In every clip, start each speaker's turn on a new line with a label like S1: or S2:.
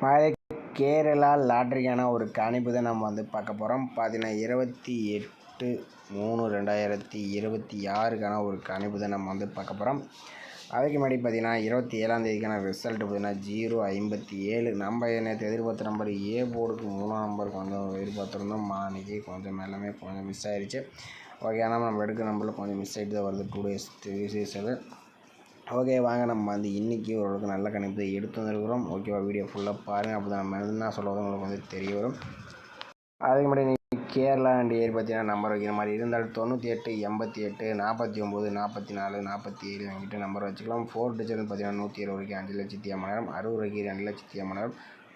S1: மாதிரி கேரளா லாட்ரிக்கான ஒரு கணிப்பு தான் நம்ம பார்க்க போகிறோம். பார்த்தீங்கன்னா 28/3/2026க்கான ஒரு கணிப்பு தான் நம்ம பார்க்க போகிறோம். அதுக்கு முன்னாடி பார்த்தீங்கன்னா 27ஆம் தேதிக்கான ரிசல்ட் பார்த்தீங்கன்னா 057. நம்ம நேற்று எதிர்பார்த்த நம்பர் ஏ போர்டுக்கு 3ஆம் நம்பர் கொஞ்சம் எதிர்பார்த்துருந்தோம். அன்றைக்கி கொஞ்சம் எல்லாமே கொஞ்சம் மிஸ் ஆகிடுச்சு. ஓகே, ஆனால் நம்ம எடுக்கிற நம்பரில் கொஞ்சம் மிஸ் ஆகிட்டு தான் வருது. 2 days 3 days. ஓகே, வாங்க நம்ம இன்றைக்கி ஓரளவுக்கு நல்ல கணிப்பு எடுத்து வந்துருக்கிறோம். ஓகேவா, வீடியோ ஃபுல்லாக பாருங்கள். அப்போ தான் நம்ம என்ன சொல்கிறது உங்களுக்கு தெரிய வரும். அதுக்கு முன்னாடி கேரளா அண்ட் ஏர் பார்த்தீங்கன்னா நம்பர் வைக்கிற மாதிரி இருந்தால் 98, 88, 49, 44, 47 என்கிட்ட நம்பர் வச்சுக்கலாம். 4 டிஜிட் பார்த்தீங்கன்னா 120 ரூபாய்க்கு 5,50,000, 60 ரூபாய்க்கு 2,50,000,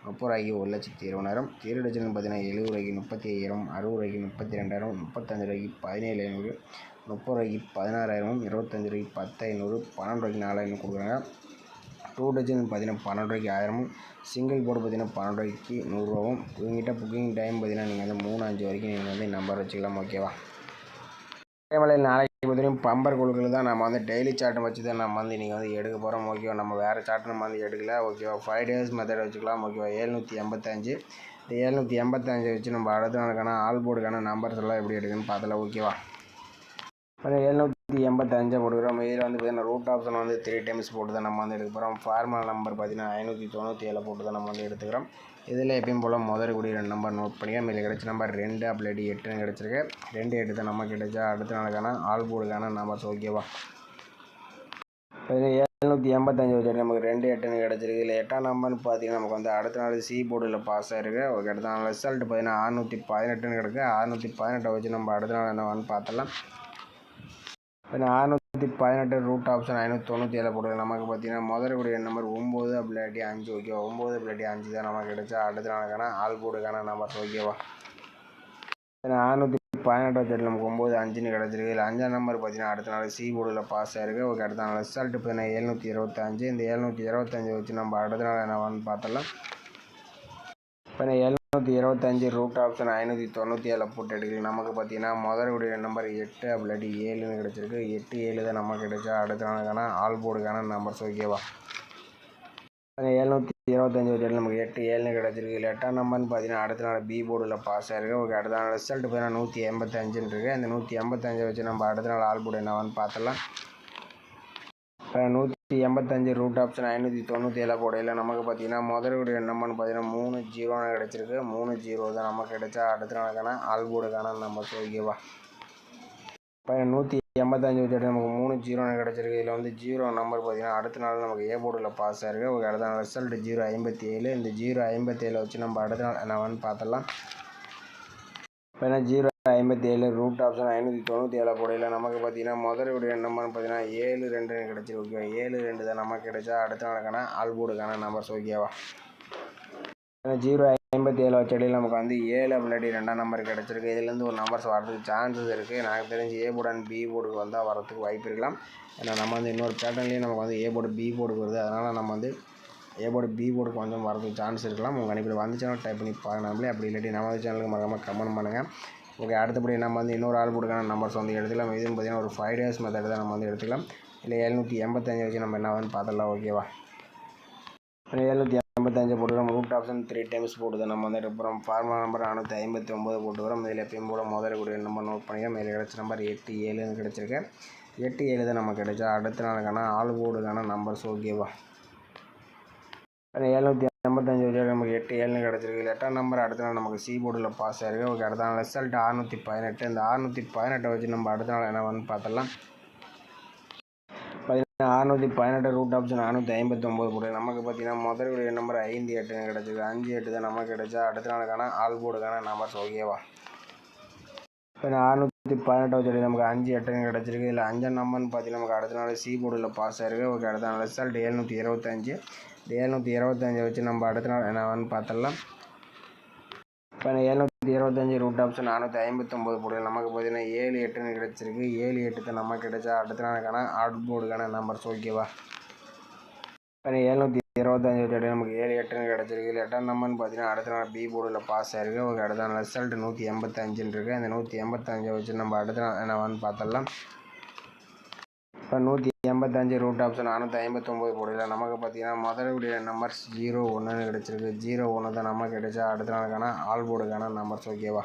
S1: 30 ரூபாய்க்கு 1,20,000, 3 டிஜிட் பார்த்தீங்கன்னா 70 ரூபாய்க்கு 35,000, 60 ரூபாய்க்கு 32,000, 35 ரூபாய்க்கு 17,500, 30 ரூபாய்க்கு 16,000, 25 ரூபாய்க்கு 10,500, 12 ரூபாய்க்கு 4,000 கொடுக்குறாங்க. 2 டிஜிட் பார்த்தீங்கன்னா 12 ரூபாய்க்கு 1000, சிங்கிள் போர்டு பார்த்தீங்கன்னா 12 ரூபாய்க்கு 100 ரூபாவும். இவங்ககிட்ட புக்கிங் டைம் பார்த்தீங்கன்னா நீங்கள் 3-5 வரைக்கும் நீங்கள் நம்பர் வச்சுக்கலாம். ஓகேவா, அதேமாதிரி நாளைக்கு பார்த்தீங்கன்னா பம்பர் குழுக்கள் தான் நம்ம டெய்லி சார்ட்டை வச்சு தான் நம்ம இன்றைக்கி எடுக்க போகிறோம். ஓகேவா, நம்ம வேறு சார்ட் நம்ம எடுக்கல. ஓகேவா, 5 days மெத்தட் வச்சுக்கலாம். ஓகேவா, 785. இந்த 785 வச்சு நம்ம அடுத்த நாளுக்கான ஆல் போர்டுக்கான நம்பர்ஸ் எல்லாம் எப்படி எடுக்குன்னு பார்த்தலாம். ஓகேவா, 785 போட்டுக்கிறோம். இதில் பார்த்தீங்கன்னா ரூட் ஆப்ஷன் 3 times போட்டு தான் நம்ம எடுக்க போகிறோம். ஃபார்மல் நம்பர் பார்த்தீங்கன்னா 597 போட்டு தான் நம்ம எடுத்துக்கிறோம். இதில் எப்பயும் போல் முதல்கூடிய 2 நம்பர் நோட் பண்ணிக்க. இதில் கிடச்ச நம்பர் 2 அப்படி 8 கிடச்சிருக்கு. 2 8 தான் நமக்கு கிடைச்சா அடுத்த நாளுக்கான ஆல் போர்டுக்கான நம்பர்ஸ். ஓகேவா, 785 வச்சு நமக்கு 2 8 கிடச்சிருக்கு. இல்லை 8ஆம் நம்பர்னு பார்த்தீங்கன்னா நமக்கு அடுத்த நாள் சி போர்டில் பாஸ் ஆகிருக்கு. ஓகே, அடுத்த நாள் ரிசல்ட் பார்த்தீங்கன்னா 618 கிடக்கு. 618 வச்சு நம்ம அடுத்த நாள் என்னவான்னு பார்த்தலாம். 618 ரூட் ஆப்ஷன் 597 போடுறது நமக்கு பார்த்தீங்கன்னா முதல்கூடிய நம்பர் 9 அப்படி 5. ஓகேவா, 9 அப்படி 5 தான் நமக்கு கிடைச்சா அடுத்த நாளுக்கான ஆல் போர்டுக்கான நம்பர்ஸ். ஓகேவா, 618 வச்சு நமக்கு 9 5 கிடச்சிருக்கு. இல்லை 5ஆம் நம்பர் பார்த்தீங்கன்னா அடுத்த நாள் சி போர்டில் பாஸ் ஆகிருக்கு. ஓகே, அடுத்த நாள் ரிசல்ட் பார்த்தீங்கன்னா 725. இந்த 725 வச்சு நம்ம அடுத்த நாள் என்னவான்னு பார்த்தலாம். 725 ரூட் ஆப்ஷன் 597 போட்டு எடுக்கலாம். நமக்கு பார்த்தீங்கன்னா முதல்கூடிய நம்பர் 8 அப்படி 7 கிடச்சிருக்கு. 8 7 தான் நமக்கு கிடைச்சா அடுத்த நாளுக்கான ஆல் போர்டுக்கான நம்பர்ஸ். ஓகேவா, 725 வச்சு நமக்கு 8 7 கிடச்சிருக்கு. இல்லை 8ஆம் நம்பர்னு பார்த்தீங்கன்னா அடுத்த நாள் பி போர்டில் பாஸ் ஆகிருக்கு. ஓகே, அடுத்த நாள் ரிசல்ட் பார்த்தீங்கன்னா 185 இருக்குது. அந்த 185 வச்சு நம்ம அடுத்த நாள் ஆல் போர்டு என்னவான்னு பார்த்தலாம். 185 ரூட் ஆப்ஷன் 597 போடையில் நமக்கு பார்த்தீங்கன்னா முதல்கூடிய நம்பர்னு பார்த்தீங்கன்னா 3 0 கிடச்சிருக்கு. 3 0 தான் நமக்கு கிடைச்சா அடுத்த நாளுக்கான ஆல் போர்டுக்கான நம்பர்ஸ். ஓகேவா, 185 வச்சுட்டு நமக்கு 3 0 கிடச்சிருக்கு. இதில் 0 நம்பர் பார்த்தீங்கன்னா அடுத்த நாள் நமக்கு ஏ போர்டில் பாஸ் ஆகிருக்கு. ஓகே, அடுத்த நாள் ரிசல்ட் 057. இந்த 057 வச்சு நம்ம அடுத்த நாள் என்னவான்னு பார்த்தலாம். 057 ரூட் ஆப்ஷன் 597 போடையில் நமக்கு பார்த்தீங்கன்னா முதல்கூடிய நம்பர்னு பார்த்தீங்கன்னா 7 2 கிடச்சிருக்கு. ஓகேவா, 7 2 தான் நமக்கு கிடைச்சா அடுத்த நாளுக்கான ஆல் போர்டுக்கான நம்பர்ஸ். ஓகேவா, 057 வச்சடியில் நமக்கு 7 அப்படி 2ஆம் நம்பர் கிடச்சிருக்கு. இதுலேருந்து ஒரு நம்பர்ஸ் வரதுக்கு சான்சஸ் இருக்குது. எனக்கு தெரிஞ்சு ஏ போர்டு அண்ட் பி போர்டுக்கு வந்தால் வரதுக்கு வாய்ப்பு இருக்கலாம். ஏன்னா நம்ம இன்னொரு பேட்டர்ன்லேயும் நமக்கு ஏ போர்டு பி போர்டுக்கு வருது. அதனால் நம்ம ஏ போர்டு பி போர்டு கொஞ்சம் வரதுக்கு சான்ஸ் இருக்கலாம். உங்கள் கணிப்பில் வந்துச்சுன்னா டைப் பண்ணி பார்க்கலாம்லே. அப்படி இல்லாட்டி நம்ம சேனலுக்கு மறக்காமல் கமெண்ட் பண்ணுங்கள். ஓகே, அடுத்தபடி நம்ம இன்னொரு ஆல் போர்டுக்கான நம்பர்ஸ் எடுத்துக்கலாம். இதுன்னு பார்த்தீங்கன்னா ஒரு 5 days மெத்தட் தான் நம்ம எடுத்துக்கலாம். இல்லை 785 வச்சு நம்ம என்னவான்னு பார்த்தலாம். ஓகேவா, 785 போட்டுக்கிறோம். ரூட் ஆப்ஷன் 3 times போட்டு தான் நம்ம எடுக்கிறோம். ஃபார்மல் நம்பர் 459 போட்டுக்கிறோம். இதில் எப்பயும் போல் முதல்கூடிய நம்பர் நோட் பண்ணிக்கிறோம். இதில் கிடச்ச நம்பர் 8 7 கிடச்சிருக்கு. 8 7 தான் நமக்கு கிடைச்சா அடுத்த நாளுக்கான ஆல் போர்டுக்கான நம்பர்ஸ். ஓகேவா, 785 வச்சு நமக்கு 8 7 கிடச்சிருக்கு. 8ஆம் நம்பர் அடுத்த நாள் நமக்கு சி போர்டில் பாஸ் ஆகிருக்கு. ஓகே, அடுத்த நாள் ரிசல்ட் 618. இந்த 618 வச்சு நம்ம அடுத்த நாள் என்னவான்னு பார்த்தலாம். 618 ரூட் ஆப்ஷன் 459 போட்டு நமக்கு பார்த்தீங்கன்னா முதல்கூடிய நம்பர் 5 8 கிடச்சிருக்கு. 5 8 தான் நமக்கு கிடைச்சா அடுத்த நாளுக்கான ஆல் போர்டுக்கான நம்பர்ஸ். ஓகேவா, 618 வச்சு நமக்கு 5 8 கிடச்சிருக்கு. இல்லை 5ஆம் நம்பர்னு பார்த்தீங்கன்னா நமக்கு அடுத்த நாள் சி போர்டில் பாஸ் ஆகிருக்கு. ஓகே, அடுத்த நாள் ரிசல்ட் 725. இந்த 725 வச்சு நம்ம அடுத்த நாள் என்னவான்னு பார்த்தலாம். 725 ரூட் ஆப்ஷன் 459 போட்டு நமக்கு பார்த்தீங்கன்னா 7 8 கிடச்சிருக்கு. 7 8 தான் நமக்கு கிடைச்சா அடுத்த நாளுக்கான ஆல் போர்டுக்கான நம்பர்ஸ். ஓகேவா, 725 வச்சு நமக்கு 7 8 கிடச்சிருக்கு. இல்லை 8ஆம் நம்பர்னு பார்த்தீங்கன்னா அடுத்த நாள் பி போர்டில் பாஸ் ஆகிருக்கு. ஓகே, அடுத்த நாள் ரிசல்ட் 185 இருக்குது. அந்த 185 வச்சு நம்ம அடுத்த நாள் என்னவான்னு பார்த்தலாம். இப்போ 185 ரூட் ஆப்ஷன் 459 போடல. நமக்கு பார்த்தீங்கன்னா முதலுடைய நம்பர்ஸ் 01ன்னு கிடச்சிருக்கு. 01 தான் நமக்கு கிடைச்சா அடுத்த நாளுக்கான ஆல் போர்டுக்கான நம்பர்ஸ். ஓகேவா?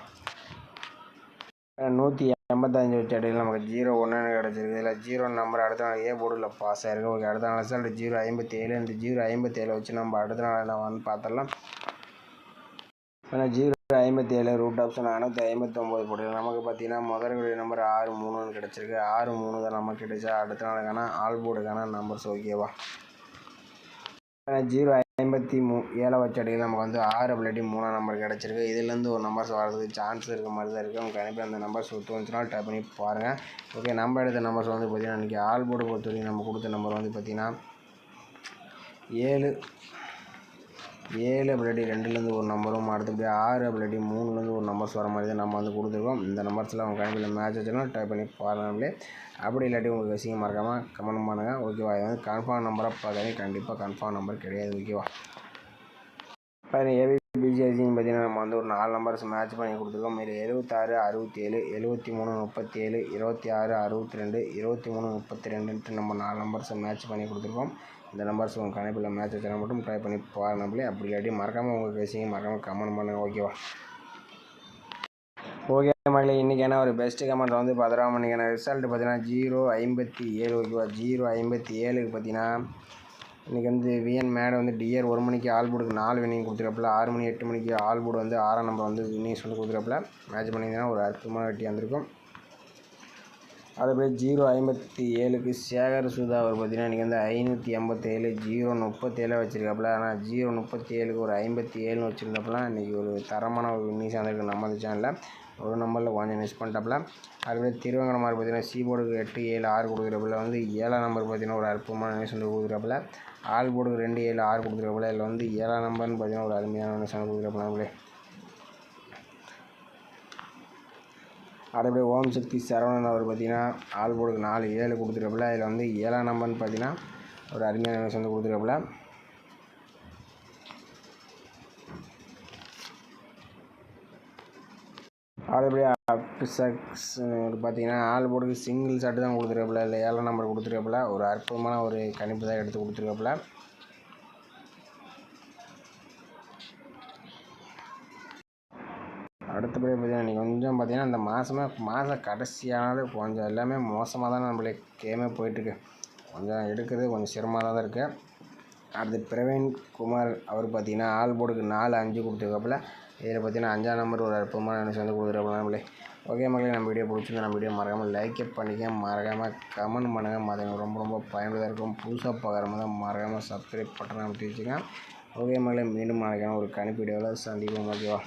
S1: 185 வச்ச அடியில் நமக்கு 01ன்னு கிடச்சிருக்கு. இதில் 0 நம்பர் அடுத்த நாள் ஏ போர்டில் பாஸ் ஆயிருக்கு. ஓகே, அடுத்த நாள் ரிசல்ட் 057. இந்த 057 வச்சு நம்ம அடுத்த நாள் நான் வந்து பார்த்துடலாம். இப்போ 057 ரூட் ஆப்ஷன் 459 போடல. நமக்கு பார்த்தீங்கன்னா முதலுடைய நம்பர் 63ன்னு கிடச்சிருக்கு. 63 தான் நமக்கு கிடைச்சா அடுத்த நாளுக்கான ஆல் போர்டுக்கான நம்பர்ஸ். ஓகேவா? 057 வச்ச அடியில் நமக்கு வந்து 6 இல்லாட்டி 3 நம்பர் கிடச்சிருக்கு. இதுலேருந்து ஒரு நம்பர்ஸ் வரதுக்கு சான்ஸ் இருக்க மாதிரி தான் இருக்குது. அவங்க கண்டிப்பாக அந்த நம்பர்ஸ் ஒத்து வந்துச்சுனாலும் டைப் பண்ணி பாருங்கள். ஓகே, நம்ம எடுத்த நம்பர்ஸ் வந்து பார்த்திங்கன்னா இன்றைக்கி ஆல் போர்டு பொறுத்த வரைக்கும் நம்ம கொடுத்த நம்பர் வந்து பார்த்திங்கன்னா 7 இல்லாட்டி 2லேருந்து ஒரு நம்பரும், அடுத்தபடி 6 இல்லாட்டி 3லேருந்து ஒரு நம்பர்ஸ் வர மாதிரி தான் நம்ம வந்து கொடுத்துருக்கோம். இந்த நம்பர்ஸில் அவங்க கண்டிப்பாக மேட்ச் வச்சுனாலும் டைப் பண்ணி பாருங்களே. அப்படி இல்லாட்டி உங்களுக்கு விஷயம் மறக்காமல் கமெண்ட் பண்ணுங்கள். ஓகேவா? இது வந்து கன்ஃபார்ம் நம்பராக பார்க்காதீங்க. கண்டிப்பாக கன்ஃபார்ம் நம்பர் கிடையாது. ஓகேவா? இப்போ ஏபிபிசிஐசின்னு பார்த்தீங்கன்னா நம்ம வந்து ஒரு 4 நம்பர்ஸ் மேட்ச் பண்ணி கொடுத்துருக்கோம். இதில் 76 67 73 37 26 62 23 32ன்ட்டு நம்ம 4 நம்பர்ஸை மேட்ச் பண்ணி கொடுத்துருக்கோம். இந்த நம்பர்ஸ் உங்கள் கணிப்பில் மேட்ச் வச்சுனா மட்டும் ட்ரை பண்ணி பாருங்களே. அப்படி இல்லாட்டி மறக்காமல் உங்களுக்கு விஷயம் மறக்காமல் கமெண்ட் பண்ணுங்கள். ஓகேவா? ஓகே மகளே, இன்றைக்கான ஒரு பெஸ்ட்டு கமெண்ட் வந்து பார்த்துருவோம். இன்றைக்கான ரிசல்ட்டு பார்த்தீங்கன்னா 057. ஓகேவா? 057க்கு பார்த்தீங்கன்னா இன்றைக்கி வந்து விஎன் மேடை வந்து டிஆர் 1 மணிக்கு ஆல் போர்டுக்கு 4 வின்னிங் கொடுத்துருப்பல. 6 மணி 8 மணிக்கு ஆல் போர்டு வந்து 6ஆம் நம்பர் வந்து வின்னிங்ஸ் வந்து கொடுத்துருப்பல. மேட்ச் பண்ணிங்கன்னா ஒரு அற்புதமான வெட்டி வந்திருக்கும். அதுபோல் 057க்கு சேகர் சுதா அவர் பார்த்தீங்கன்னா இன்றைக்கி வந்து 587 037 வச்சுருக்காப்புல. ஆனால் 037க்கு ஒரு 57ன்னு வச்சுருந்தாப்புல. இன்றைக்கி ஒரு தரமான ஒரு வின்னிங்ஸ் வந்திருக்கு நம்ம சேனலில். ஒரு நம்பரில் கொஞ்சம் மிஸ் பண்ணிட்டாப்புல. அதுபோல் திருவங்கடமார் பார்த்தீங்கன்னா சி போர்டுக்கு 8 7 6 கொடுக்குறப்பல வந்து 7ஆம் நம்பர் பார்த்தீங்கன்னா ஒரு அற்புதமான வின்னிங்ஸ் வந்து கொடுக்குறப்பல. ஆல் போர்டுக்கு 2 7 6 கொடுக்குறப்பல. இதில் வந்து 7ஆம் நம்பர்னு பார்த்தீங்கன்னா ஒரு அருமையான வின்னிங்ஸ் வந்து கொடுக்குறப்பல. அப்படியே ஓம் சக்தி சரவணன் அவர் பார்த்தீங்கன்னா ஆல் போர்டுக்கு 4 7 கொடுத்துருப்பல. இதில் வந்து 7ஆம் நம்பர்னு பார்த்தீங்கன்னா ஒரு அருமையான நியூஸ் வந்து கொடுத்துருப்பல. அடுத்தபடியாக பார்த்தீங்கன்னா ஆல் போர்டுக்கு சிங்கிள் ஷாட்டு தான் கொடுத்துருப்பல. இல்லை 7ஆம் நம்பர் கொடுத்துருப்பல. ஒரு அற்புதமான ஒரு கணிப்பு தான் எடுத்து கொடுத்துருப்பல. அடுத்தபடி பார்த்தீங்கன்னா இன்றைக்கி கொஞ்சம் பார்த்தீங்கன்னா இந்த மாதம் கடைசியானது கொஞ்சம் எல்லாமே மோசமாக தான் நம்மளுக்கு கேமே போயிட்டுருக்கு. கொஞ்சம் எடுக்கிறது கொஞ்சம் சிரமமாக தான் இருக்குது. அடுத்து பிரவீன் குமார் அவர் பார்த்தீங்கன்னா ஆல் போர்டுக்கு 4 5 கொடுத்துருக்காப்புல. இதில் பார்த்தீங்கன்னா 5ஆம் நம்பர் ஒரு அற்புதமான நினைச்சு வந்து கொடுத்துருப்பாங்க நம்மளே. ஓகே மக்களே, நம்ம வீடியோ பிடிச்சிருந்தா நம்ம வீடியோ மறக்காமல் லைக் பண்ணிக்க, மறக்காமல் கமெண்ட் பண்ணுங்கள். மற்றவங்க ரொம்ப ரொம்ப பயனுள்ளதாக இருக்கும். புதுசாக பார்க்குற மாதிரி மறக்காமல் சப்ஸ்கிரைப் பட்டனை அமைத்து வச்சுங்க. ஓகே மக்களே, மீண்டும் நாளைக்கான ஒரு கணிப்பு வீடியோவில் சந்திப்போம். ஓகேவா?